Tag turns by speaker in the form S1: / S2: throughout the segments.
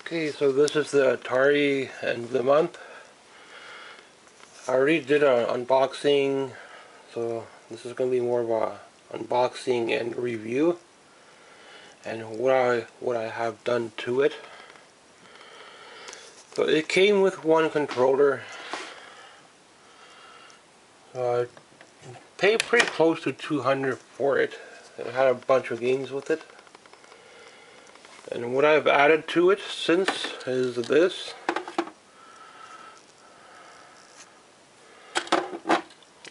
S1: Okay, so this is the Atari end of the month. I already did an unboxing, so this is going to be more of a unboxing and review and what I have done to it. So it came with one controller. I paid pretty close to $200 for it. It had a bunch of games with it. And what I've added to it since is this.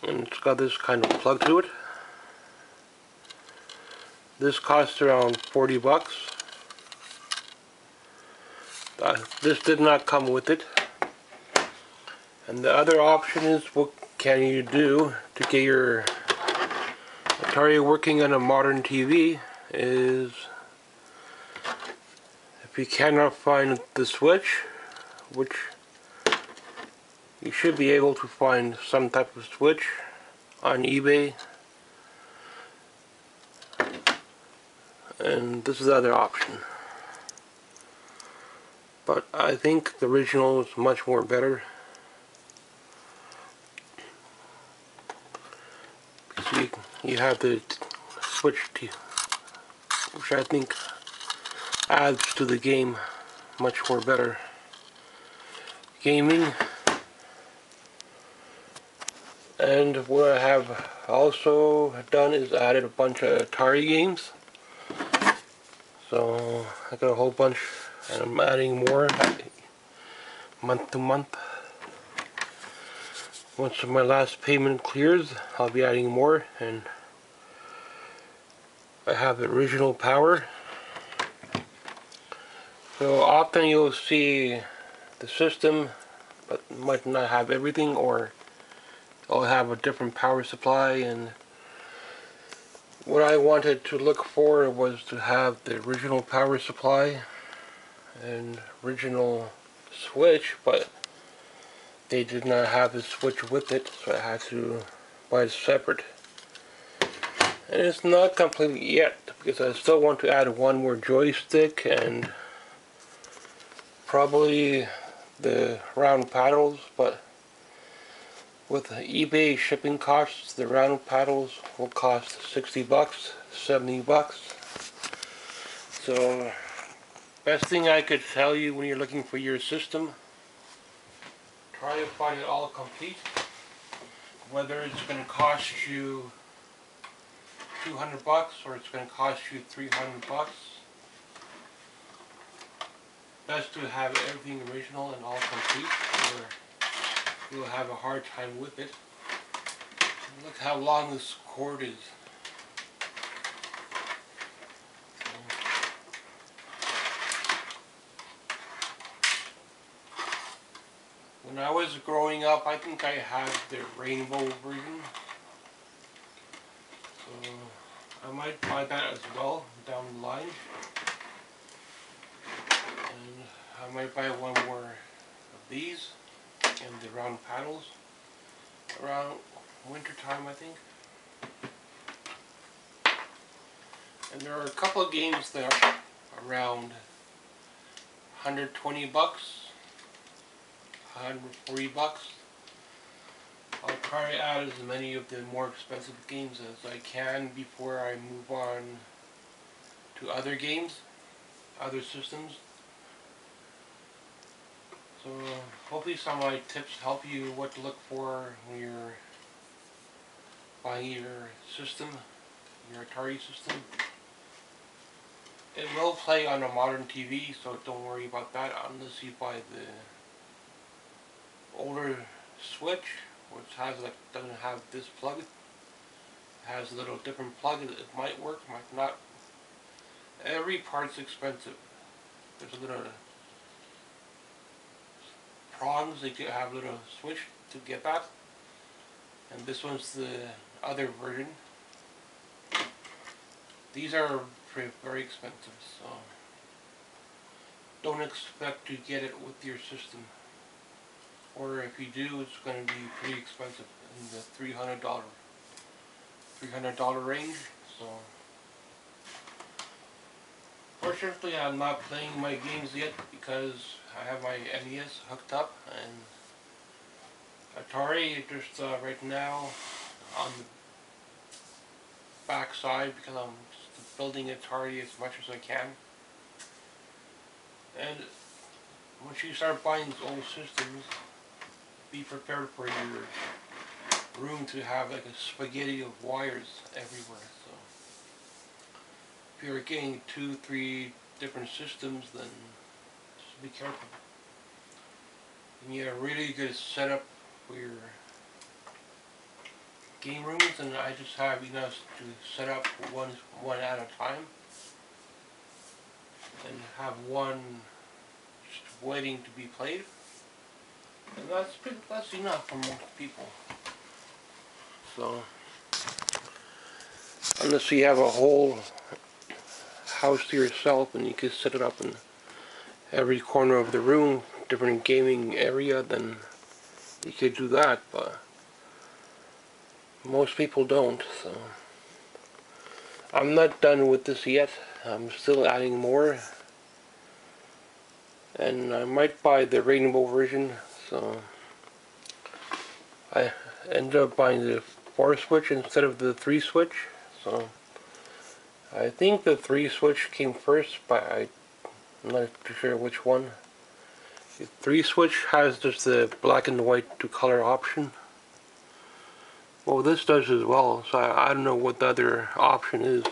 S1: And it's got this kind of plug to it. This costs around 40 bucks. This did not come with it. And the other option is, what can you do to get your Atari working on a modern TV, is if you cannot find the switch, which you should be able to find some type of switch on eBay. And this is the other option. But I think the original is much more better. Because you have the switch, which I think adds to the game much more better. Gaming. And what I have also done is added a bunch of Atari games. So I got a whole bunch, and I'm adding more month to month. Once my last payment clears, I'll be adding more, and I have the original power. So often you'll see the system, but might not have everything, or it'll have a different power supply. And what I wanted to look for was to have the original power supply and original switch, but they did not have the switch with it, so I had to buy it separate. And it's not complete yet, because I still want to add one more joystick and probably the round paddles, but with eBay shipping costs, the round paddles will cost 60 bucks, 70 bucks. So, best thing I could tell you when you're looking for your system, try to find it all complete. Whether it's going to cost you 200 bucks or it's going to cost you 300 bucks. Best to have everything original and all complete, or you'll have a hard time with it. Look how long this cord is. When I was growing up, I think I had the rainbow version. So I might buy that as well down the line. And I might buy one more of these and the round paddles around winter time, I think. And there are a couple of games that are around 120 bucks, 140 bucks. I'll try to add as many of the more expensive games as I can before I move on to other games, other systems. So hopefully some of my tips help you what to look for when you're buying your system, your Atari system. It will play on a modern TV, so don't worry about that unless you buy the older switch, which doesn't have this plug. It has a little different plug. It might work, might not. Every part's expensive. There's a little prongs that you have a little switch to get that. And this one's the other version. These are very expensive, so don't expect to get it with your system. Or if you do, it's going to be pretty expensive, in the $300 range. So Unfortunately, I'm not playing my games yet because I have my NES hooked up, and Atari just right now on the back side because I'm just building Atari as much as I can. And once you start buying these old systems, be prepared for your room to have like a spaghetti of wires everywhere. So if you're getting 2, 3 different systems, then just be careful. You need a really good setup for your game rooms, and I just have enough to set up one at a time, and have one just waiting to be played, and that's enough for most people. So unless you have a whole house to yourself and you can set it up in every corner of the room, different gaming area, then you could do that, but most people don't. So I'm not done with this yet. I'm still adding more, and I might buy the rainbow version. So I ended up buying the 4 switch instead of the 3 switch. So I think the 3 switch came first, but I'm not too sure which one. The 3 switch has just the black and white 2-color option. Well, this does as well, so I don't know what the other option is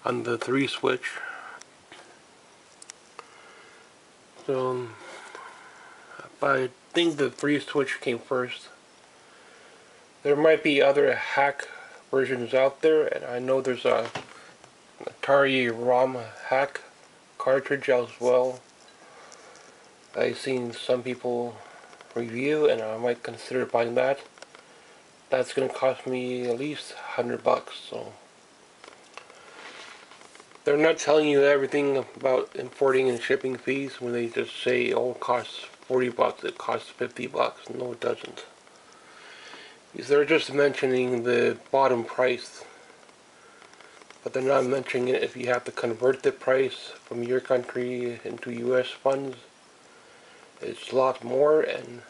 S1: on the 3 switch. So but I think the 3 switch came first. There might be other hack versions out there, and I know there's a Atari ROM hack cartridge as well. I've seen some people review, and I might consider buying that. That's going to cost me at least $100. So they're not telling you everything about importing and shipping fees when they just say, oh, it costs $40, it costs $50. No, it doesn't. Because they're just mentioning the bottom price, but they're not mentioning it if you have to convert the price from your country into US funds. It's a lot more, and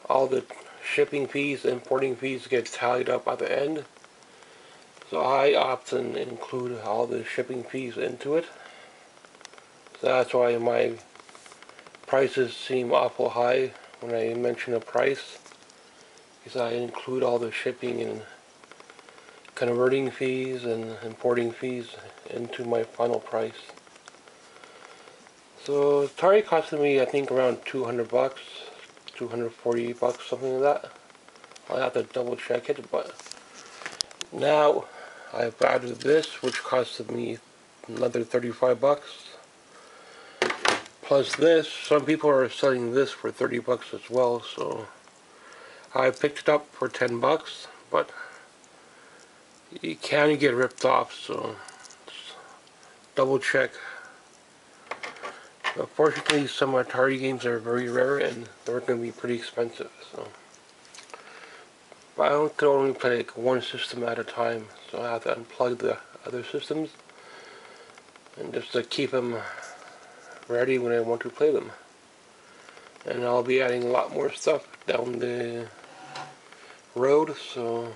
S1: all the shipping fees, importing fees get tallied up at the end. So I often include all the shipping fees into it. So that's why my prices seem awful high when I mention a price, because I include all the shipping and converting fees and importing fees into my final price. So Atari costed me, I think, around $200, $248, something like that. I'll have to double check it, but now I've added this, which costed me another $35. Plus this, some people are selling this for $30 as well, so I picked it up for $10, but you can get ripped off, so double check. Unfortunately, some Atari games are very rare and they're going to be pretty expensive, so. But I can only play like one system at a time, so I have to unplug the other systems and just to keep them ready when I want to play them. And I'll be adding a lot more stuff down the road, so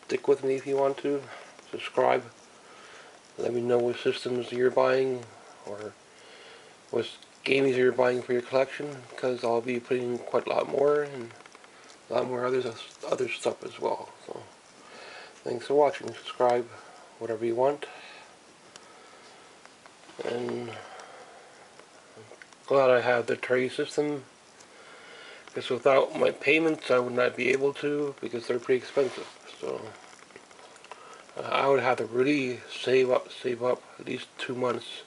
S1: stick with me if you want to. Subscribe. Let me know what systems you're buying or what games you're buying for your collection, because I'll be putting quite a lot more and a lot more other stuff as well. So thanks for watching. Subscribe, whatever you want. And glad I have the tray system, because without my payments I would not be able to, because they're pretty expensive. So I would have to really save up at least 2 months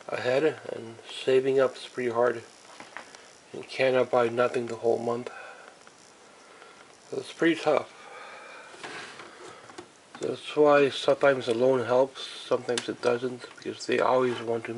S1: ahead, and saving up is pretty hard. You cannot buy nothing the whole month. So it's pretty tough. So that's why sometimes a loan helps, sometimes it doesn't, because they always want to